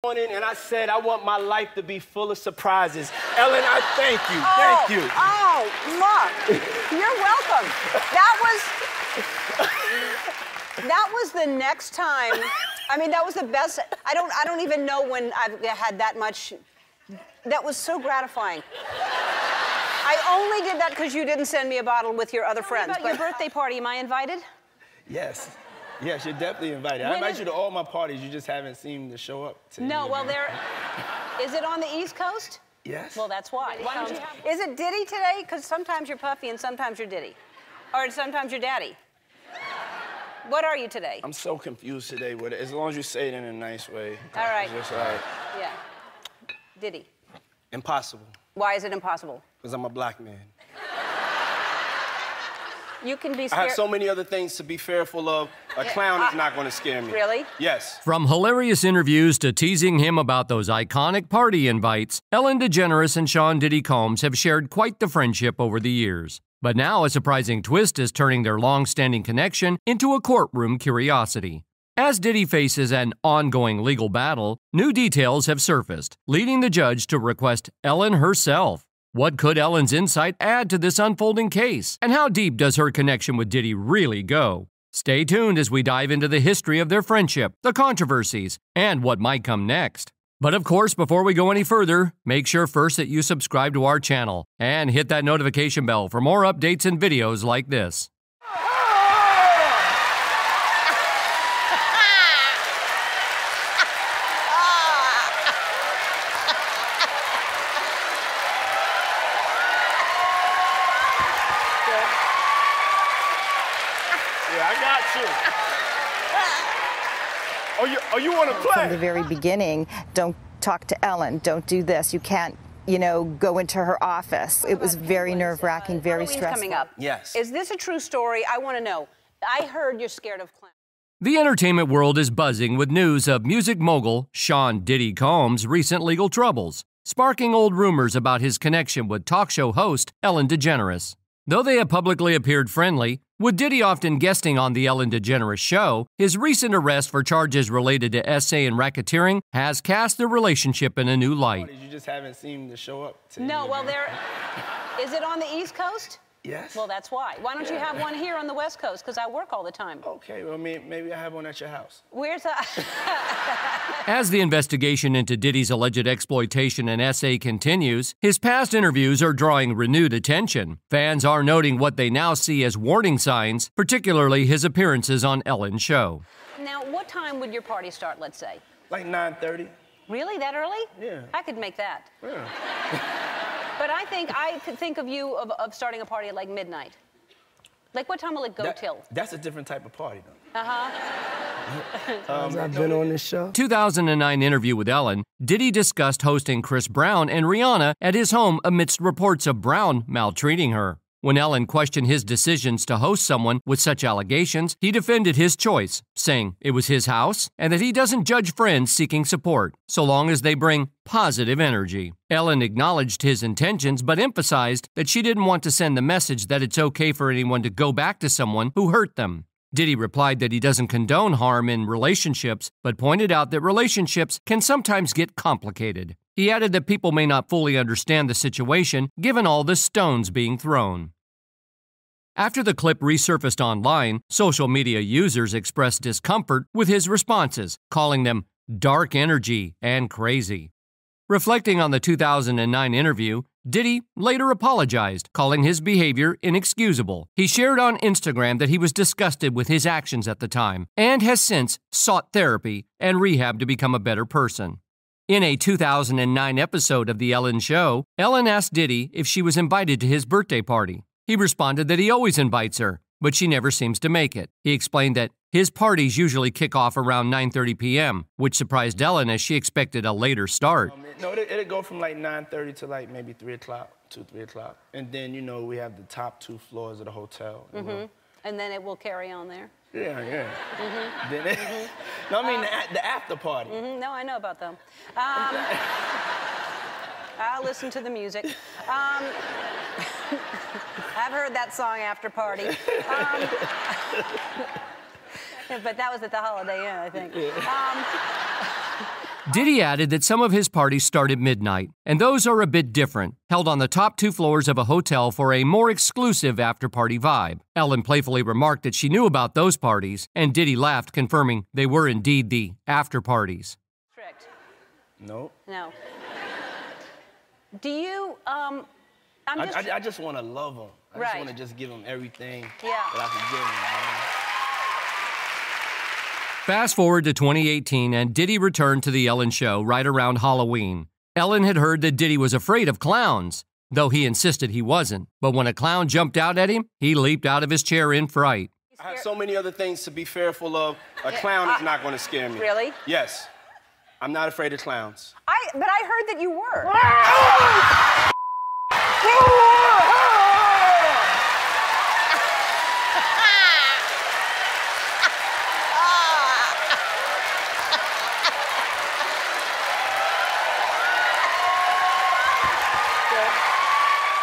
morning and I said I want my life to be full of surprises. Ellen, I thank you. Thank you. Oh, look. You're welcome. That was the next time. I mean, that was the best. I don't even know when I've had that much. That was so gratifying. I only did that because you didn't send me a bottle with your other friends. About your birthday party, am I invited? Yes. Yes, you're definitely invited. I invite you to all my parties. You just haven't seemed to show up. No, well, is it on the East Coast? Yes. Well, that's why. Why don't you have... Is it Diddy today? Because sometimes you're Puffy and sometimes you're Diddy. Or sometimes you're Daddy. What are you today? I'm so confused today with it. As long as you say it in a nice way. All right. Just like... Yeah. Diddy. Impossible. Why is it impossible? Because I'm a black man. You can be scared. I have so many other things to be fearful of. A clown is not going to scare me. Really? Yes. From hilarious interviews to teasing him about those iconic party invites, Ellen DeGeneres and Sean Diddy Combs have shared quite the friendship over the years. But now a surprising twist is turning their long-standing connection into a courtroom curiosity. As Diddy faces an ongoing legal battle, new details have surfaced, leading the judge to request Ellen herself. What could Ellen's insight add to this unfolding case? And how deep does her connection with Diddy really go? Stay tuned as we dive into the history of their friendship, the controversies, and what might come next. But of course, before we go any further, make sure first that you subscribe to our channel and hit that notification bell for more updates and videos like this. Oh, you want to play? From the very beginning, don't talk to Ellen, don't do this, you can't, go into her office. It was very nerve-wracking, very stressful. Coming up. Yes. Is this a true story? I want to know. I heard you're scared of clowns. The entertainment world is buzzing with news of music mogul Sean Diddy Combs' recent legal troubles, sparking old rumors about his connection with talk show host Ellen DeGeneres. Though they have publicly appeared friendly, with Diddy often guesting on the Ellen DeGeneres show, his recent arrest for charges related to essay and racketeering has cast their relationship in a new light. You just haven't seemed to show up. No, well, is it on the East Coast? Yes. Well, that's why. Why don't you have one here on the West Coast? Because I work all the time. Okay, well, maybe I have one at your house. Where's that? As the investigation into Diddy's alleged exploitation and essay continues, his past interviews are drawing renewed attention. Fans are noting what they now see as warning signs, particularly his appearances on Ellen's show. Now, what time would your party start, let's say? Like 9:30. Really? That early? Yeah. I could make that. Yeah. But I could think of you of starting a party at like midnight. Like, what time will it go till? That's a different type of party, though. Uh-huh. I've been on this show. 2009 interview with Ellen, Diddy discussed hosting Chris Brown and Rihanna at his home amidst reports of Brown maltreating her. When Ellen questioned his decisions to host someone with such allegations, he defended his choice, saying it was his house and that he doesn't judge friends seeking support, so long as they bring positive energy. Ellen acknowledged his intentions but emphasized that she didn't want to send the message that it's okay for anyone to go back to someone who hurt them. Diddy replied that he doesn't condone harm in relationships, but pointed out that relationships can sometimes get complicated. He added that people may not fully understand the situation given all the stones being thrown. After the clip resurfaced online, social media users expressed discomfort with his responses, calling them dark energy and crazy. Reflecting on the 2009 interview, Diddy later apologized, calling his behavior inexcusable. He shared on Instagram that he was disgusted with his actions at the time and has since sought therapy and rehab to become a better person. In a 2009 episode of The Ellen Show, Ellen asked Diddy if she was invited to his birthday party. He responded that he always invites her, but she never seems to make it. He explained that his parties usually kick off around 9:30 p.m., which surprised Ellen as she expected a later start. No, it'll go from like 9:30 to like maybe 3 o'clock, 3 o'clock. And then, we have the top 2 floors of the hotel. And then it will carry on there? Yeah. Then No, I mean the after party. No, I know about them. I'll listen to the music. I've heard that song, After Party. But that was at the Holiday Inn, I think. Diddy added that some of his parties start at midnight, and those are a bit different, held on the top 2 floors of a hotel for a more exclusive after-party vibe. Ellen playfully remarked that she knew about those parties, and Diddy laughed, confirming they were indeed the after-parties. Strict. No. No. Do you, I just want to love them. I just Right. want to just give them everything Yeah. that I can give them. Fast forward to 2018, and Diddy returned to The Ellen Show right around Halloween. Ellen had heard that Diddy was afraid of clowns, though he insisted he wasn't. But when a clown jumped out at him, he leaped out of his chair in fright. I have so many other things to be fearful of. A clown is not going to scare me. Really? Yes. I'm not afraid of clowns. But I heard that you were.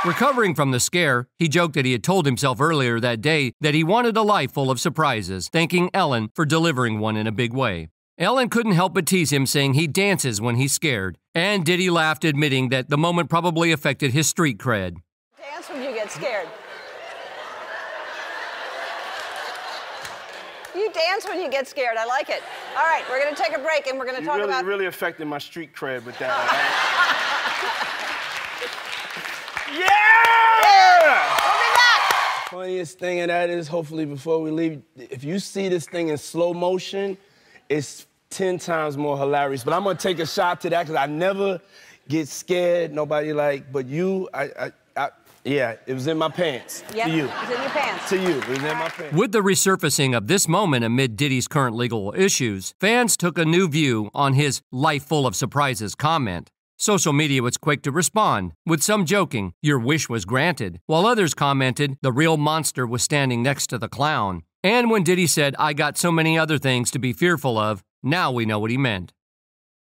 Recovering from the scare, he joked that he had told himself earlier that day that he wanted a life full of surprises, thanking Ellen for delivering one in a big way. Ellen couldn't help but tease him, saying he dances when he's scared, and Diddy laughed, admitting that the moment probably affected his street cred. Dance when you get scared. You dance when you get scared. I like it. All right, we're going to take a break, and we're going to talk about... You really affected my street cred with that. Yeah! We'll be back. Funniest thing of that is, hopefully before we leave, if you see this thing in slow motion, it's 10 times more hilarious. But I'm gonna take a shot to that because I never get scared. Nobody but you, yeah, it was in my pants. Yep, to you. it was in your pants. To you, it was in my pants. With the resurfacing of this moment amid Diddy's current legal issues, fans took a new view on his life full of surprises comment. Social media was quick to respond, with some joking, "Your wish was granted," while others commented, "The real monster was standing next to the clown." And when Diddy said, "I got so many other things to be fearful of," now we know what he meant.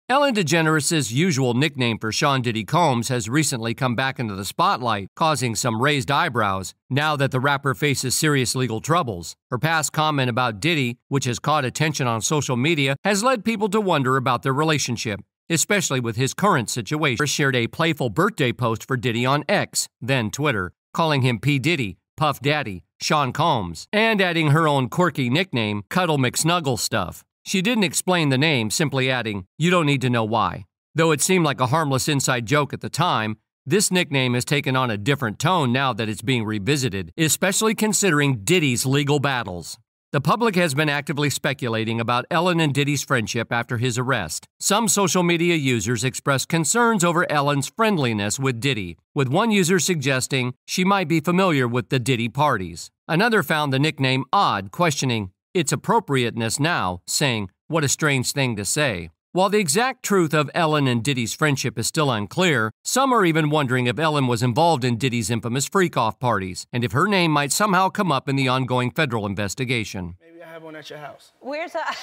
Ellen DeGeneres' usual nickname for Sean Diddy Combs has recently come back into the spotlight, causing some raised eyebrows, now that the rapper faces serious legal troubles. Her past comment about Diddy, which has caught attention on social media, has led people to wonder about their relationship, especially with his current situation. She shared a playful birthday post for Diddy on X, then Twitter, calling him P. Diddy, Puff Daddy, Sean Combs, and adding her own quirky nickname, Cuddle McSnuggle Stuff. She didn't explain the name, simply adding, "You don't need to know why." Though it seemed like a harmless inside joke at the time, this nickname has taken on a different tone now that it's being revisited, especially considering Diddy's legal battles. The public has been actively speculating about Ellen and Diddy's friendship after his arrest. Some social media users expressed concerns over Ellen's friendliness with Diddy, with one user suggesting she might be familiar with the Diddy parties. Another found the nickname odd, questioning its appropriateness now, saying, "What a strange thing to say." While the exact truth of Ellen and Diddy's friendship is still unclear, some are even wondering if Ellen was involved in Diddy's infamous freak-off parties, and if her name might somehow come up in the ongoing federal investigation. Maybe I have one at your house. Where's that?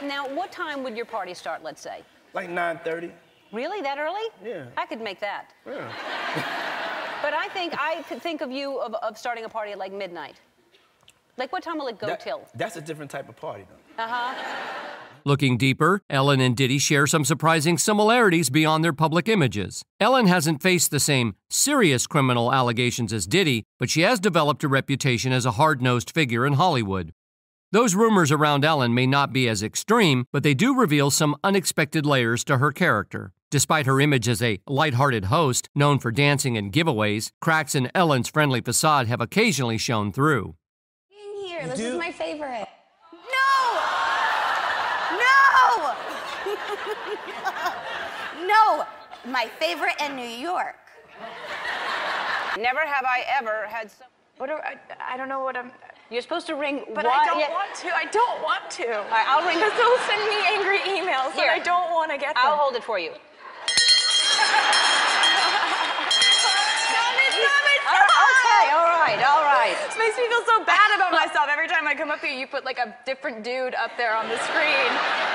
Now, what time would your party start, let's say? Like 9:30. Really, that early? Yeah. I could make that. Yeah. But I could think of you of starting a party at like midnight. Like, what time will it go till? That's a different type of party, though. Uh-huh. Looking deeper, Ellen and Diddy share some surprising similarities beyond their public images. Ellen hasn't faced the same serious criminal allegations as Diddy, but she has developed a reputation as a hard-nosed figure in Hollywood. Those rumors around Ellen may not be as extreme, but they do reveal some unexpected layers to her character. Despite her image as a lighthearted host, known for dancing and giveaways, cracks in Ellen's friendly facade have occasionally shown through. Here, this is my favorite. No! No! My favorite in New York. Never have I ever had some... I don't know what I'm... You're supposed to ring... But I don't want to. I don't want to. All right, I'll ring... Because they'll send me angry emails Here. and I don't want to get them. I'll hold it for you. Okay, all right. This makes me feel so bad about myself. Every time I come up here, you put like a different dude up there on the screen.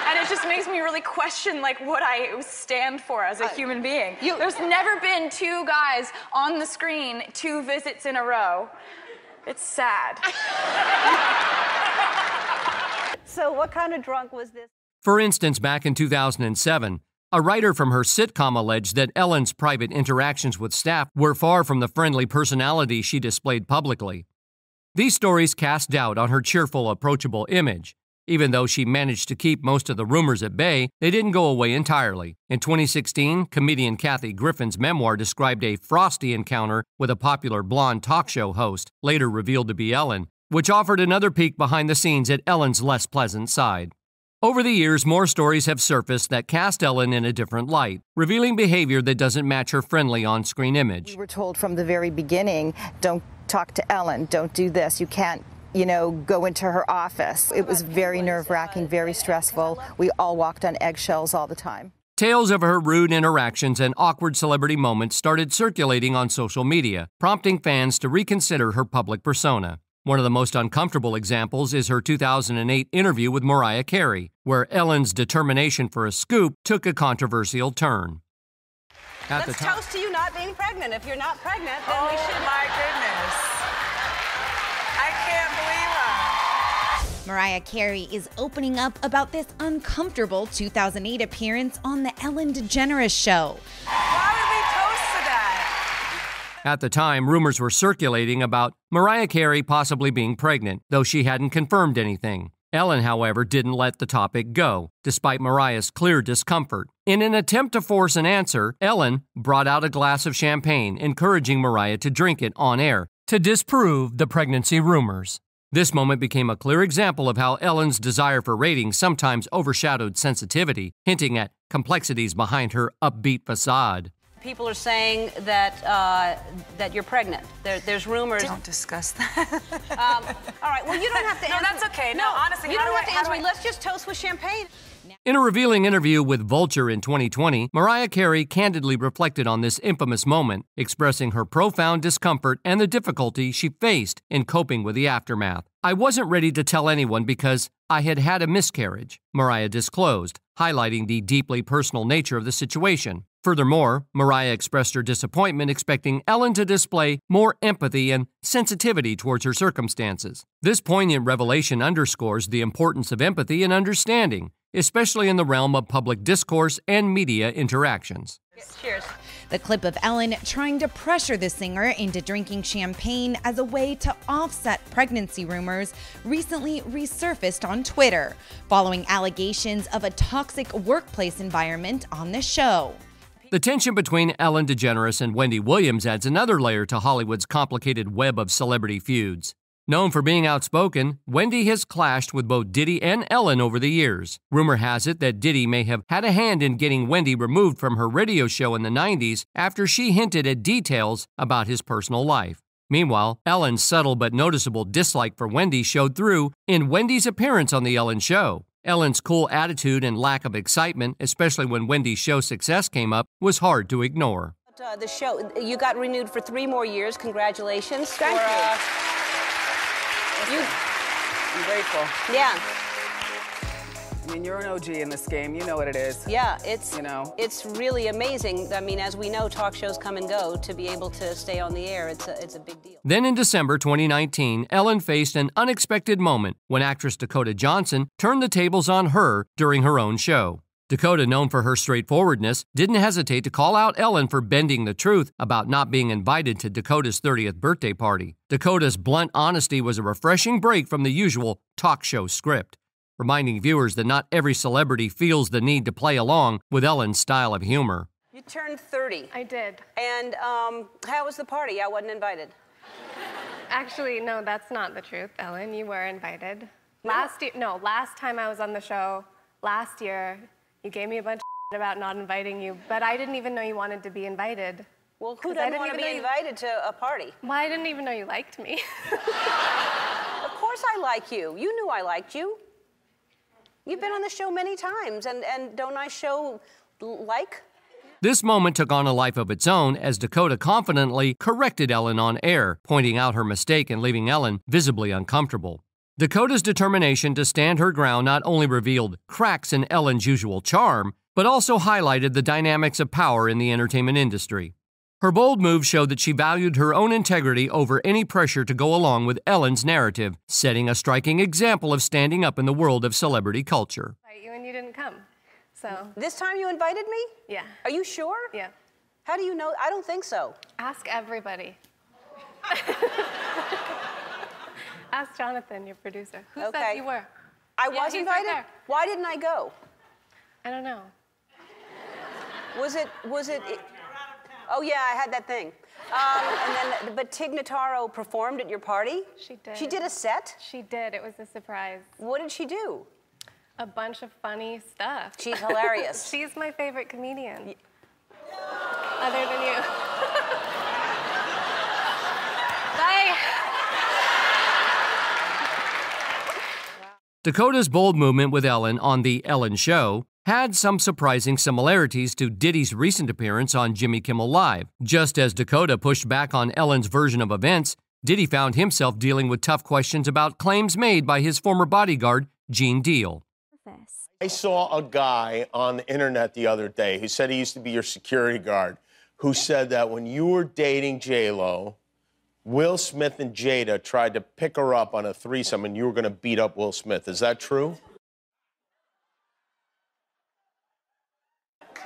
And it just makes me really question like what I stand for as a human being. There's never been 2 guys on the screen 2 visits in a row. It's sad. So what kind of drunk was this? For instance, back in 2007, a writer from her sitcom alleged that Ellen's private interactions with staff were far from the friendly personality she displayed publicly. These stories cast doubt on her cheerful, approachable image. Even though she managed to keep most of the rumors at bay, they didn't go away entirely. In 2016, comedian Kathy Griffin's memoir described a frosty encounter with a popular blonde talk show host, later revealed to be Ellen, which offered another peek behind the scenes at Ellen's less pleasant side. Over the years, more stories have surfaced that cast Ellen in a different light, revealing behavior that doesn't match her friendly on-screen image. We were told from the very beginning, don't talk to Ellen, don't do this, you can't go into her office. It was very nerve-wracking, very stressful. We all walked on eggshells all the time. Tales of her rude interactions and awkward celebrity moments started circulating on social media, prompting fans to reconsider her public persona. One of the most uncomfortable examples is her 2008 interview with Mariah Carey, where Ellen's determination for a scoop took a controversial turn. Let's toast to you not being pregnant. If you're not pregnant, then we should. Oh, my goodness. I can't believe it. Mariah Carey is opening up about this uncomfortable 2008 appearance on the Ellen DeGeneres show. Why would we toast to that? At the time, rumors were circulating about Mariah Carey possibly being pregnant, though she hadn't confirmed anything. Ellen, however, didn't let the topic go, despite Mariah's clear discomfort. In an attempt to force an answer, Ellen brought out a glass of champagne, encouraging Mariah to drink it on air to disprove the pregnancy rumors. This moment became a clear example of how Ellen's desire for ratings sometimes overshadowed sensitivity, hinting at complexities behind her upbeat facade. People are saying that that you're pregnant. There's rumors. Don't discuss that. All right. Well, you don't have to answer. No, that's okay. No, honestly, you don't have to answer me. Let's just toast with champagne. In a revealing interview with Vulture in 2020, Mariah Carey candidly reflected on this infamous moment, expressing her profound discomfort and the difficulty she faced in coping with the aftermath. "I wasn't ready to tell anyone because I had had a miscarriage," Mariah disclosed, highlighting the deeply personal nature of the situation. Furthermore, Mariah expressed her disappointment, expecting Ellen to display more empathy and sensitivity towards her circumstances. This poignant revelation underscores the importance of empathy and understanding, especially in the realm of public discourse and media interactions. Cheers. The clip of Ellen trying to pressure the singer into drinking champagne as a way to offset pregnancy rumors recently resurfaced on Twitter, following allegations of a toxic workplace environment on the show. The tension between Ellen DeGeneres and Wendy Williams adds another layer to Hollywood's complicated web of celebrity feuds. Known for being outspoken, Wendy has clashed with both Diddy and Ellen over the years. Rumor has it that Diddy may have had a hand in getting Wendy removed from her radio show in the 90s after she hinted at details about his personal life. Meanwhile, Ellen's subtle but noticeable dislike for Wendy showed through in Wendy's appearance on The Ellen Show. Ellen's cool attitude and lack of excitement, especially when Wendy's show success came up, was hard to ignore. The show, you got renewed for 3 more years. Congratulations. Thank you. I'm grateful. Yeah. I mean, you're an OG in this game. You know what it is. Yeah, it's, you know, it's really amazing. I mean, as we know, talk shows come and go. To be able to stay on the air, it's a big deal. Then in December 2019, Ellen faced an unexpected moment when actress Dakota Johnson turned the tables on her during her own show. Dakota, known for her straightforwardness, didn't hesitate to call out Ellen for bending the truth about not being invited to Dakota's 30th birthday party. Dakota's blunt honesty was a refreshing break from the usual talk show script, reminding viewers that not every celebrity feels the need to play along with Ellen's style of humor. You turned 30. I did. And how was the party? I wasn't invited. Actually, no, that's not the truth, Ellen. You were invited. Last time I was on the show, last year, you gave me a bunch of shit about not inviting you, but I didn't even know you wanted to be invited. Well, who doesn't want to be invited to a party? Well, I didn't even know you liked me. Of course I like you. You knew I liked you. You've been on the show many times, and don't I show like? This moment took on a life of its own as Dakota confidently corrected Ellen on air, pointing out her mistake and leaving Ellen visibly uncomfortable. Dakota's determination to stand her ground not only revealed cracks in Ellen's usual charm, but also highlighted the dynamics of power in the entertainment industry. Her bold move showed that she valued her own integrity over any pressure to go along with Ellen's narrative, setting a striking example of standing up in the world of celebrity culture. You and you didn't come, so. This time you invited me? Yeah. Are you sure? Yeah. How do you know? I don't think so. Ask everybody. Ask Jonathan, your producer. Who said you were? I was he's invited? right there. Why didn't I go? I don't know. Was it, oh yeah, I had that thing. But Tig Notaro performed at your party? She did. She did a set? She did, it was a surprise. What did she do? A bunch of funny stuff. She's hilarious. She's my favorite comedian. Other than you. Bye. Dakota's bold movement with Ellen on The Ellen Show had some surprising similarities to Diddy's recent appearance on Jimmy Kimmel Live. Just as Dakota pushed back on Ellen's version of events, Diddy found himself dealing with tough questions about claims made by his former bodyguard, Gene Deal. I saw a guy on the internet the other day who said he used to be your security guard, who said that when you were dating J-Lo, Will Smith and Jada tried to pick her up on a threesome and you were going to beat up Will Smith. Is that true?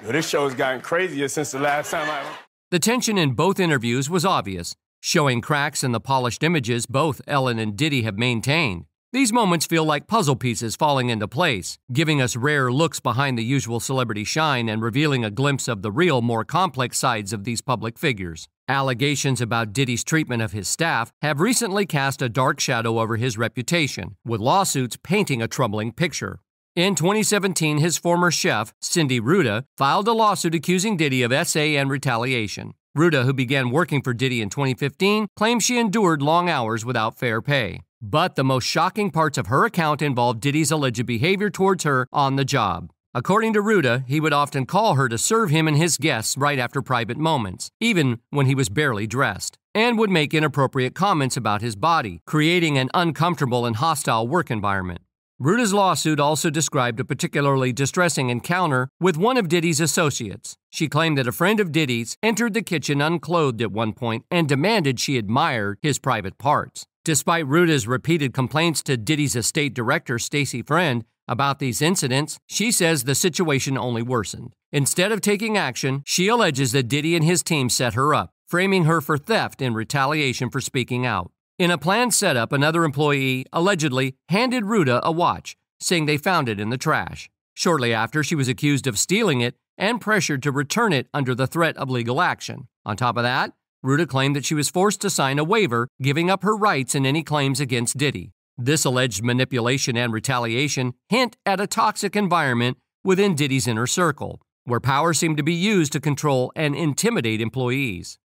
Yo, this show has gotten crazier since the last time The tension in both interviews was obvious, showing cracks in the polished images both Ellen and Diddy have maintained. These moments feel like puzzle pieces falling into place, giving us rare looks behind the usual celebrity shine and revealing a glimpse of the real, more complex sides of these public figures. Allegations about Diddy's treatment of his staff have recently cast a dark shadow over his reputation, with lawsuits painting a troubling picture. In 2017, his former chef, Cindy Ruda, filed a lawsuit accusing Diddy of SA and retaliation. Ruda, who began working for Diddy in 2015, claims she endured long hours without fair pay. But the most shocking parts of her account involved Diddy's alleged behavior towards her on the job. According to Ruda, he would often call her to serve him and his guests right after private moments, even when he was barely dressed, and would make inappropriate comments about his body, creating an uncomfortable and hostile work environment. Ruda's lawsuit also described a particularly distressing encounter with one of Diddy's associates. She claimed that a friend of Diddy's entered the kitchen unclothed at one point and demanded she admired his private parts. Despite Ruda's repeated complaints to Diddy's estate director, Stacey Friend, about these incidents, she says the situation only worsened. Instead of taking action, she alleges that Diddy and his team set her up, framing her for theft in retaliation for speaking out. In a planned setup, another employee allegedly handed Ruda a watch, saying they found it in the trash. Shortly after, she was accused of stealing it and pressured to return it under the threat of legal action. On top of that, Ruda claimed that she was forced to sign a waiver, giving up her rights in any claims against Diddy. This alleged manipulation and retaliation hint at a toxic environment within Diddy's inner circle, where power seemed to be used to control and intimidate employees.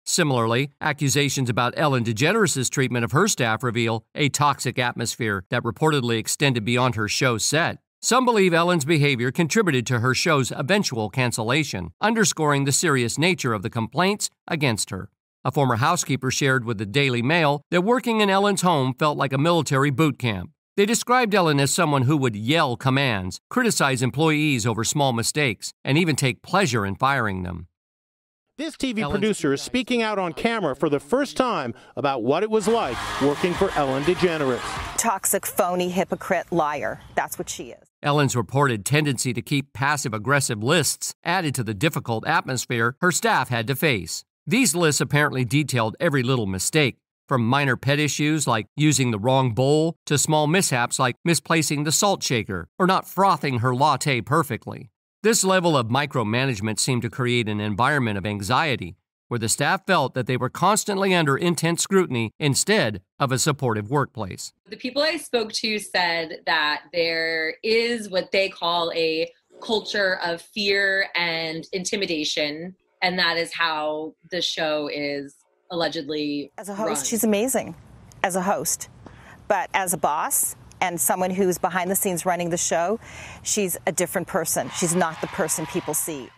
Similarly, accusations about Ellen DeGeneres' treatment of her staff reveal a toxic atmosphere that reportedly extended beyond her show set. Some believe Ellen's behavior contributed to her show's eventual cancellation, underscoring the serious nature of the complaints against her. A former housekeeper shared with the Daily Mail that working in Ellen's home felt like a military boot camp. They described Ellen as someone who would yell commands, criticize employees over small mistakes, and even take pleasure in firing them. This TV producer is speaking out on camera for the first time about what it was like working for Ellen DeGeneres. Toxic, phony, hypocrite, liar. That's what she is. Ellen's reported tendency to keep passive-aggressive lists added to the difficult atmosphere her staff had to face. These lists apparently detailed every little mistake, from minor pet issues like using the wrong bowl to small mishaps like misplacing the salt shaker or not frothing her latte perfectly. This level of micromanagement seemed to create an environment of anxiety where the staff felt that they were constantly under intense scrutiny instead of a supportive workplace. The people I spoke to said that there is what they call a culture of fear and intimidation, and that is how the show is allegedly As a host, run. She's amazing as a host, but as a boss and someone who's behind the scenes running the show, she's a different person. She's not the person people see.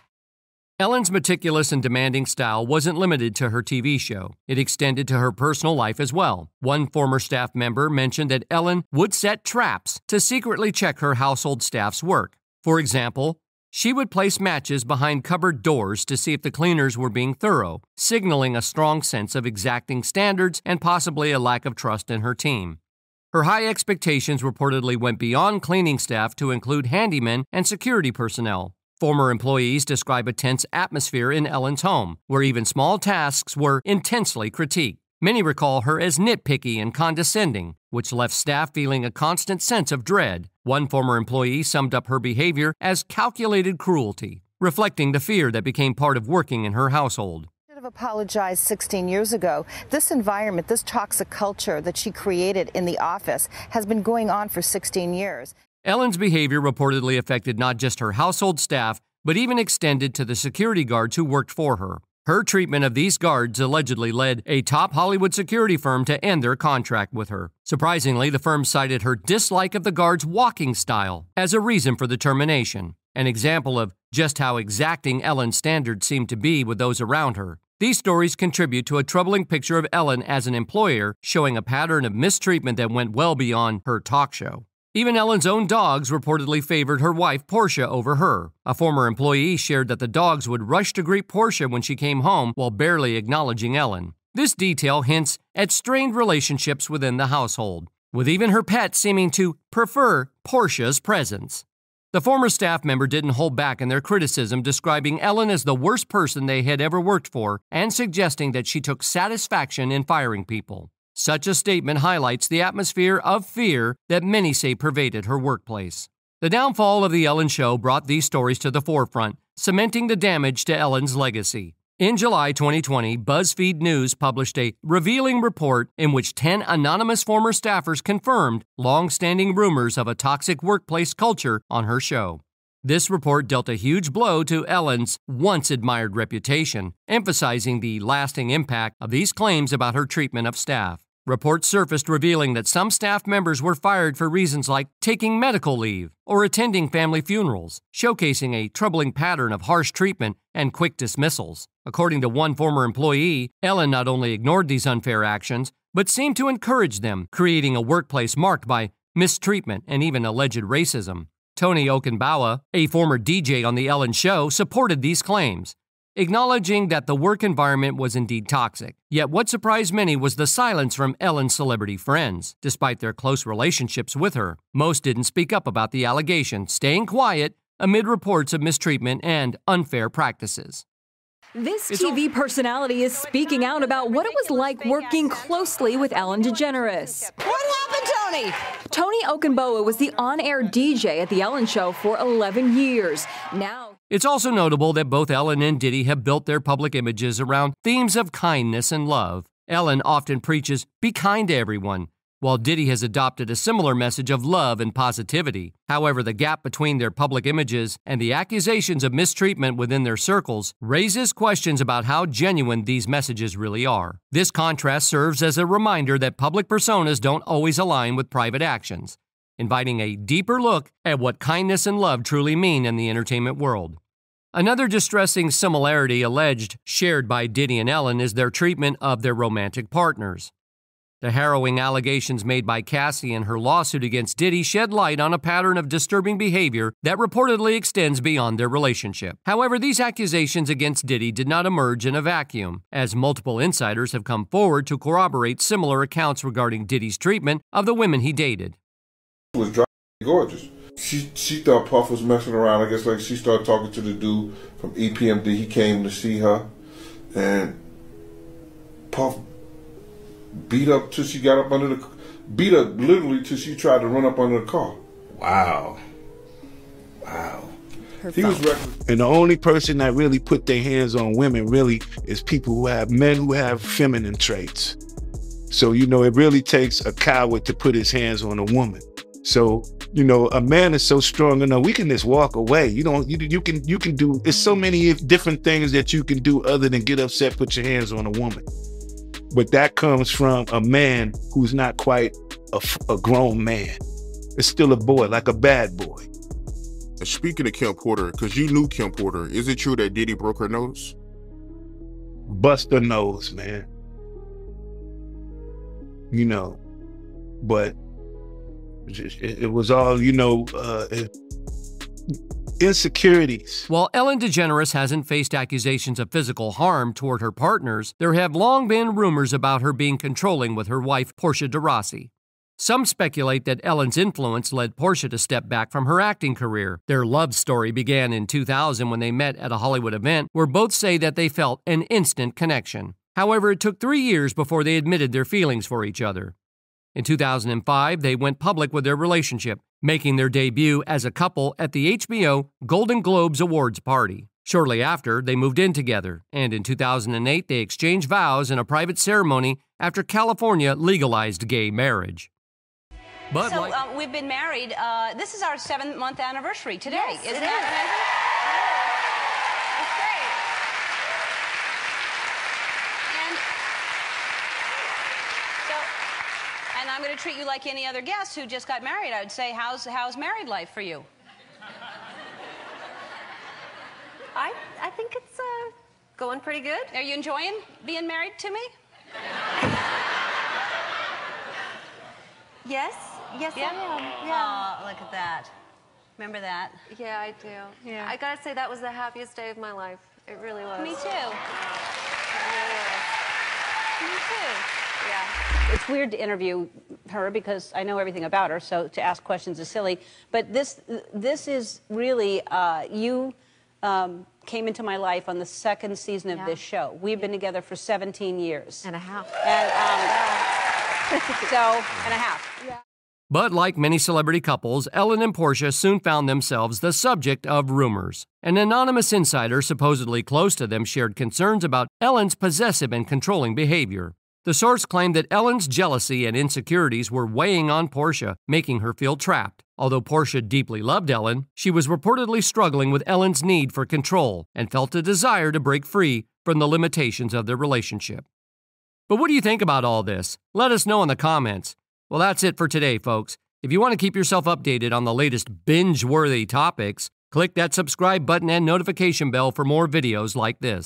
Ellen's meticulous and demanding style wasn't limited to her TV show. It extended to her personal life as well. One former staff member mentioned that Ellen would set traps to secretly check her household staff's work. For example, She would place matches behind cupboard doors to see if the cleaners were being thorough, signaling a strong sense of exacting standards and possibly a lack of trust in her team. Her high expectations reportedly went beyond cleaning staff to include handymen and security personnel. Former employees describe a tense atmosphere in Ellen's home, where even small tasks were intensely critiqued. Many recall her as nitpicky and condescending, which left staff feeling a constant sense of dread. One former employee summed up her behavior as calculated cruelty, reflecting the fear that became part of working in her household. Apologized 16 years ago. This environment, this toxic culture that she created in the office has been going on for 16 years. Ellen's behavior reportedly affected not just her household staff, but even extended to the security guards who worked for her. Her treatment of these guards allegedly led a top Hollywood security firm to end their contract with her. Surprisingly, the firm cited her dislike of the guards' walking style as a reason for the termination, an example of just how exacting Ellen's standards seemed to be with those around her. These stories contribute to a troubling picture of Ellen as an employer, showing a pattern of mistreatment that went well beyond her talk show. Even Ellen's own dogs reportedly favored her wife, Portia, over her. A former employee shared that the dogs would rush to greet Portia when she came home while barely acknowledging Ellen. This detail hints at strained relationships within the household, with even her pet seeming to prefer Portia's presence. The former staff member didn't hold back in their criticism, describing Ellen as the worst person they had ever worked for and suggesting that she took satisfaction in firing people. Such a statement highlights the atmosphere of fear that many say pervaded her workplace. The downfall of The Ellen Show brought these stories to the forefront, cementing the damage to Ellen's legacy. In July 2020, BuzzFeed News published a revealing report in which 10 anonymous former staffers confirmed long-standing rumors of a toxic workplace culture on her show. This report dealt a huge blow to Ellen's once-admired reputation, emphasizing the lasting impact of these claims about her treatment of staff. Reports surfaced revealing that some staff members were fired for reasons like taking medical leave or attending family funerals, showcasing a troubling pattern of harsh treatment and quick dismissals. According to one former employee, Ellen not only ignored these unfair actions, but seemed to encourage them, creating a workplace marked by mistreatment and even alleged racism. Tony Okunbawa, a former DJ on The Ellen Show, supported these claims, acknowledging that the work environment was indeed toxic. Yet what surprised many was the silence from Ellen's celebrity friends. Despite their close relationships with her, most didn't speak up about the allegation, staying quiet amid reports of mistreatment and unfair practices. This TV personality is speaking out about what it was like working closely with Ellen DeGeneres. What happened, Tony? Tony Okunbawa was the on-air DJ at The Ellen Show for 11 years. Now, it's also notable that both Ellen and Diddy have built their public images around themes of kindness and love. Ellen often preaches, "Be kind to everyone," while Diddy has adopted a similar message of love and positivity. However, the gap between their public images and the accusations of mistreatment within their circles raises questions about how genuine these messages really are. This contrast serves as a reminder that public personas don't always align with private actions, inviting a deeper look at what kindness and love truly mean in the entertainment world. Another distressing similarity shared by Diddy and Ellen is their treatment of their romantic partners. The harrowing allegations made by Cassie in her lawsuit against Diddy shed light on a pattern of disturbing behavior that reportedly extends beyond their relationship. However, these accusations against Diddy did not emerge in a vacuum, as multiple insiders have come forward to corroborate similar accounts regarding Diddy's treatment of the women he dated. She was dry, gorgeous. She thought Puff was messing around. I guess like she started talking to the dude from EPMD. He came to see her, and Puff beat up till she got up under the, beat up literally till she tried to run up under the car. Wow. Wow. He was reckless. And the only person that really put their hands on women really is people who have, men who have feminine traits. So, you know, it really takes a coward to put his hands on a woman. So, you know, a man is so strong enough, we can just walk away. You can do, there's so many different things that you can do other than get upset, put your hands on a woman. But that comes from a man who's not quite a grown man. It's still a boy, like a bad boy. Speaking of Kim Porter, because you knew Kim Porter, is it true that Diddy broke her nose? Bust her nose, man. You know, but it was all, you know, insecurities. While Ellen DeGeneres hasn't faced accusations of physical harm toward her partners, there have long been rumors about her being controlling with her wife, Portia de Rossi. Some speculate that Ellen's influence led Portia to step back from her acting career. Their love story began in 2000 when they met at a Hollywood event where both say that they felt an instant connection. However, it took 3 years before they admitted their feelings for each other. In 2005, they went public with their relationship, making their debut as a couple at the HBO Golden Globes Awards party. Shortly after, they moved in together, and in 2008, they exchanged vows in a private ceremony after California legalized gay marriage. But so we've been married. This is our 7th-month anniversary today. Yes, Isn't it that is. amazing? And I'm going to treat you like any other guest who just got married. I would say, how's married life for you? I think it's going pretty good. Are you enjoying being married to me? Yes, Yeah? I am. Yeah. Oh, look at that. Remember that? Yeah, I do. Yeah. I gotta say that was the happiest day of my life. It really was. Me too. It really was. Me too. Yeah. It's weird to interview her because I know everything about her, so to ask questions is silly. But this is really, you came into my life on the 2nd season of this show. We've been together for 17 years. And a half. And, so, and a half. Yeah. But like many celebrity couples, Ellen and Portia soon found themselves the subject of rumors. An anonymous insider supposedly close to them shared concerns about Ellen's possessive and controlling behavior. The source claimed that Ellen's jealousy and insecurities were weighing on Portia, making her feel trapped. Although Portia deeply loved Ellen, she was reportedly struggling with Ellen's need for control and felt a desire to break free from the limitations of their relationship. But what do you think about all this? Let us know in the comments. Well, that's it for today, folks. If you want to keep yourself updated on the latest binge-worthy topics, click that subscribe button and notification bell for more videos like this.